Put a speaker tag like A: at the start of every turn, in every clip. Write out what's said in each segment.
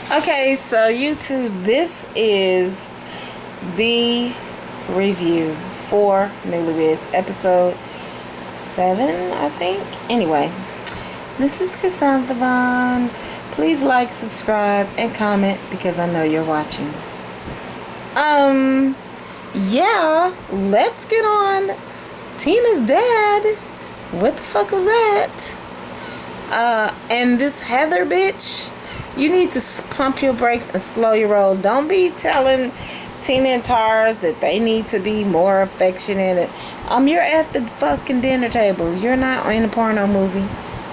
A: Okay, so YouTube, this is the review for Newlyweds, episode 7, I think. Anyway, this is Chrysanthemum. Please like, subscribe, and comment because I know you're watching. Yeah, let's get on Tina's dad. What the fuck was that? And this Heather bitch, you need to pump your brakes and slow your roll. Don't be telling Tina and Tarz that they need to be more affectionate. You're at the fucking dinner table. You're not in a porno movie.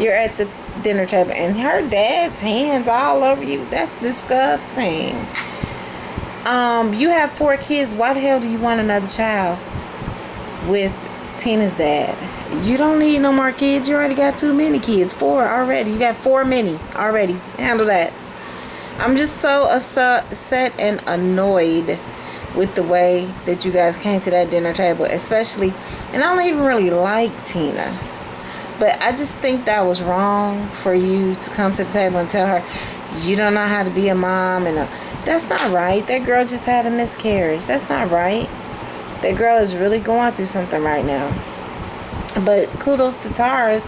A: You're at the dinner table and her dad's hands all over you. That's disgusting. You have 4 kids. Why the hell do you want another child with Tina's dad? You don't need no more kids. You already got too many kids. 4 already. You got 4 many already. Handle that. I'm just so upset and annoyed with the way that you guys came to that dinner table, especially, and I don't even really like Tina, but I just think that was wrong for you to come to the table and tell her you don't know how to be a mom, and that's not right. That girl just had a miscarriage. That's not right. That girl is really going through something right now. But kudos to Tarz,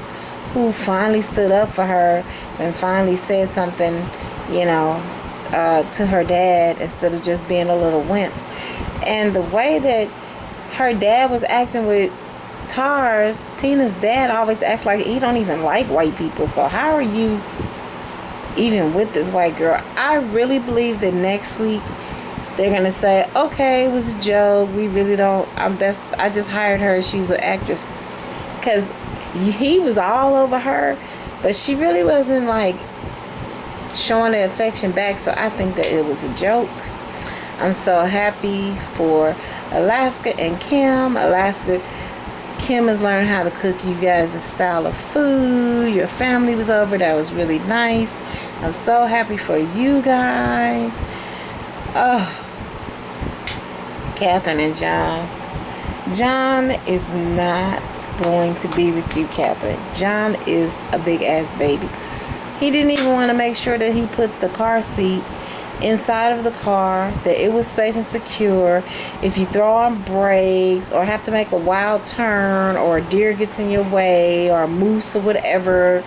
A: who finally stood up for her and finally said something, to her dad instead of just being a little wimp. And the way that her dad was acting with Tarz, Tina's dad always acts like he don't even like white people. So how are you even with this white girl? I really believe that next week they're gonna say, okay, it was a joke. We really don't. I just hired her. She's an actress. Because he was all over her, but she really wasn't like showing the affection back. So I think that it was a joke. I'm so happy for Alaska and Kim. Kim has learned how to cook you guys a style of food. Your family was over. That was really nice. I'm so happy for you guys. Oh, Catherine and John. John is not going to be with you, Catherine. John is a big ass baby. He didn't even want to make sure that he put the car seat inside of the car, that it was safe and secure. If you throw on brakes or have to make a wild turn or a deer gets in your way or a moose or whatever.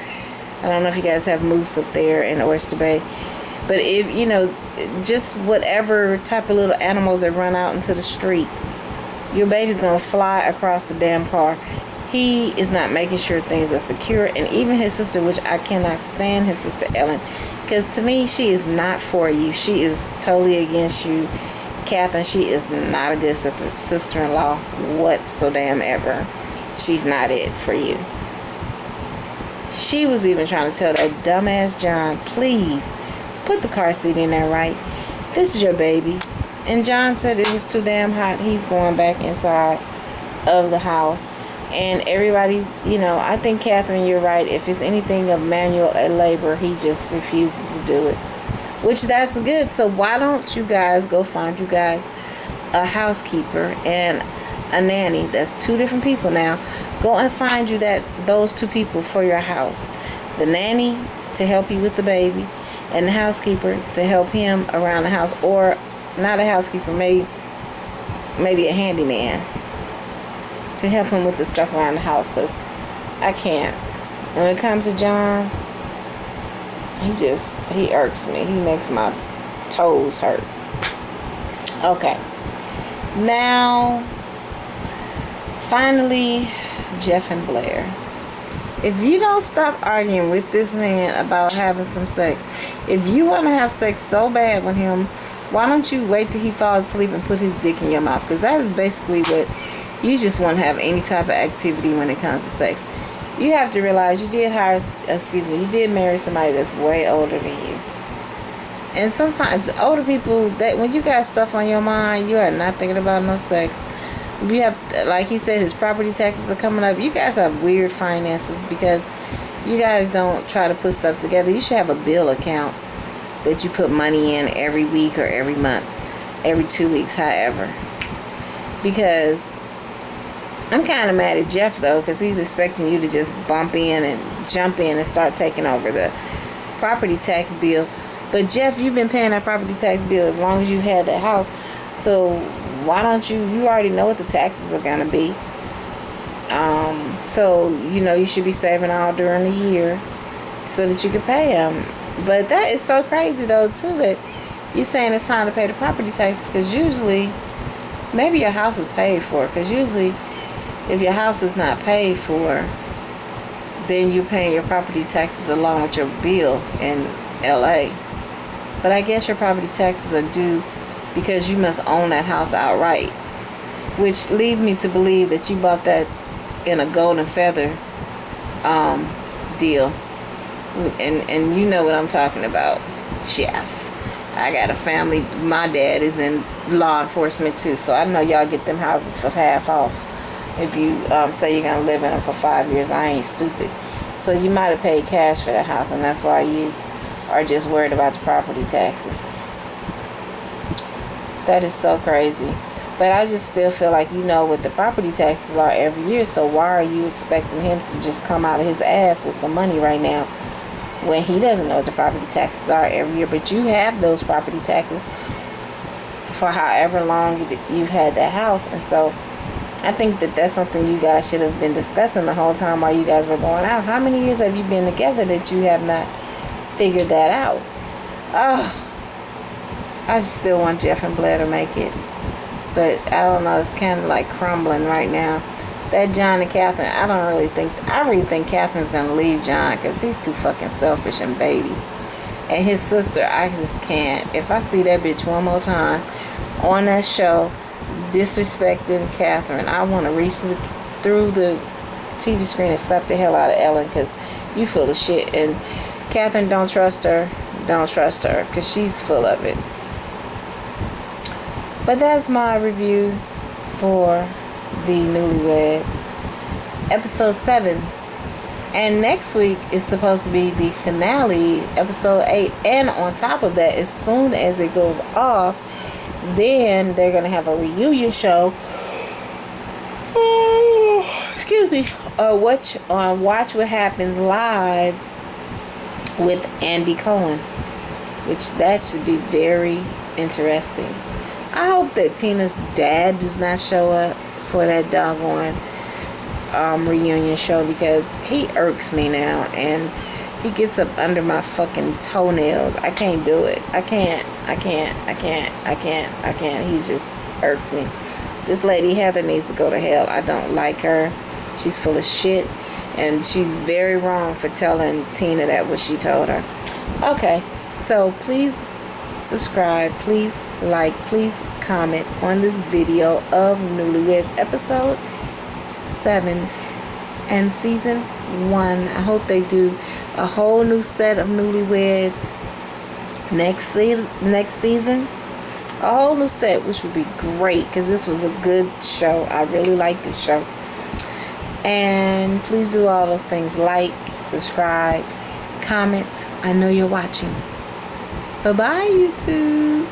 A: I don't know if you guys have moose up there in Oyster Bay. But if, just whatever type of little animals that run out into the street, your baby's gonna fly across the damn car. He is not making sure things are secure. And even his sister, which I cannot stand his sister Ellen, because to me she is not for you. She is totally against you, Catherine. She is not a good sister-in-law whatsoever. She's not it for you. She was even trying to tell that dumbass John, please put the car seat in there, right? This is your baby. And John said it was too damn hot. He's going back inside of the house. And everybody, I think, Catherine, you're right. If it's anything of manual labor, he just refuses to do it. Which, that's good. So why don't you guys go find you guys a housekeeper and a nanny? That's 2 different people now. Go and find you those 2 people for your house. The nanny to help you with the baby, and the housekeeper to help him around the house. Or not a housekeeper, maybe a handyman to help him with the stuff around the house, because I can't. And when it comes to John, he irks me. He makes my toes hurt. Okay. Now, finally, Jeff and Blair. If you don't stop arguing with this man about having some sex, if you want to have sex so bad with him, why don't you wait till he falls asleep and put his dick in your mouth? Because that is basically what you just want to have any type of activity when it comes to sex. You have to realize you did marry somebody that's way older than you. And sometimes the older people, that when you got stuff on your mind, you are not thinking about no sex. You have, like he said, his property taxes are coming up. You guys have weird finances because you guys don't try to put stuff together. You should have a bill account that you put money in every week or every month, every 2 weeks, however. Because I'm kind of mad at Jeff, though, because he's expecting you to just bump in and jump in and start taking over the property tax bill But Jeff, you've been paying that property tax bill as long as you've had that house. So why don't you already know what the taxes are going to be. So, you should be saving all during the year so that you can pay them. But that is so crazy, though, too, that you're saying it's time to pay the property taxes, because usually, maybe your house is paid for, because usually, if your house is not paid for, then you're paying your property taxes along with your bill in LA. But I guess your property taxes are due because you must own that house outright, which leads me to believe that you bought that in a golden feather deal, and you know what I'm talking about, Jeff. I got a family. My dad is in law enforcement too, so I know y'all get them houses for half off if you say you're gonna live in them for 5 years. I ain't stupid. So you might have paid cash for that house, and that's why you are just worried about the property taxes. That is so crazy. But I just still feel like you know what the property taxes are every year, so why are you expecting him to just come out of his ass with some money right now when he doesn't know what the property taxes are every year? But you have those property taxes for however long you've had that house. And so I think that that's something you guys should have been discussing the whole time while you guys were going out. How many years have you been together that you have not figured that out? I just still want Jeff and Blair to make it. But I don't know, it's kind of like crumbling right now. That John and Catherine, I really think Catherine's going to leave John because he's too fucking selfish and baby. And his sister, I just can't. If I see that bitch one more time on that show disrespecting Catherine, I want to reach through the TV screen and slap the hell out of Ellen, because you full of shit. And Catherine, don't trust her because she's full of it. But that's my review for the Newlyweds, episode 7. And next week is supposed to be the finale, episode 8. And on top of that, as soon as it goes off, then they're going to have a reunion show. Excuse me. Watch What Happens Live with Andy Cohen, which that should be very interesting. I hope that Tina's dad does not show up for that doggone reunion show, because he irks me now and he gets up under my fucking toenails. I can't do it. I can't. He just irks me. This lady Heather needs to go to hell. I don't like her. She's full of shit, and she's very wrong for telling Tina that what she told her. Okay, so please subscribe, please like, please comment on this video of Newlyweds episode 7 and season 1. I hope they do a whole new set of Newlyweds next season. A whole new set, which would be great, because this was a good show. I really like this show. And please do all those things: like, subscribe, comment. I know you're watching. Bye-bye, YouTube.